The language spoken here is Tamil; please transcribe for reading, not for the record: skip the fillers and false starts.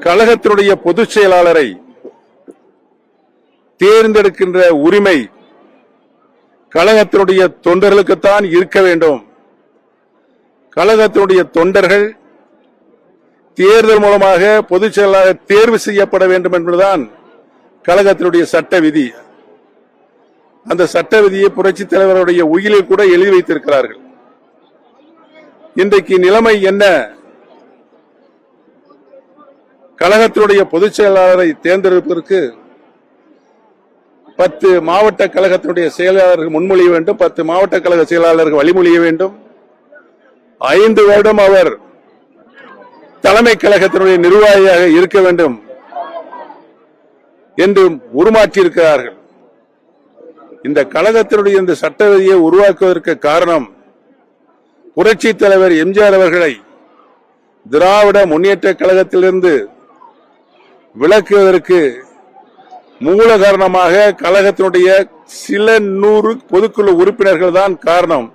கழகத்தினுடைய பொதுச் செயலாளரை தேர்ந்தெடுக்கின்ற உரிமை கழகத்தினுடைய தொண்டர்களுக்குத்தான் இருக்க வேண்டும். கழகத்தினுடைய தொண்டர்கள் தேர்தல் மூலமாக பொதுச் செயலாளர் தேர்வு செய்யப்பட வேண்டும் என்பதுதான் கழகத்தினுடைய சட்ட விதி. அந்த சட்ட விதியை புரட்சித் தலைவருடைய உயிலில் கூட எழுதி வைத்திருக்கிறார்கள். இன்றைக்கு நிலைமை என்ன? கழகத்தினுடைய பொதுச் செயலாளரை தேர்ந்தெடுப்பதற்கு 10 மாவட்ட கழகத்தினுடைய செயலாளர்கள் முன்மொழிய வேண்டும், 10 மாவட்ட கழக செயலாளர்கள் வழிமொழிய வேண்டும். 5 வருடம் அவர் தலைமை கழகத்தினுடைய நிர்வாகியாக இருக்க வேண்டும் என்று உருமாற்றியிருக்கிறார்கள். இந்த கழகத்தினுடைய இந்த சட்ட விதியை உருவாக்குவதற்கு காரணம் புரட்சி தலைவர் எம்ஜிஆர் அவர்களை திராவிட முன்னேற்ற கழகத்திலிருந்து விலக்குவதற்கு மூல காரணமாக கழகத்தினுடைய சில 100 பொதுக்குழு உறுப்பினர்கள் தான் காரணம்.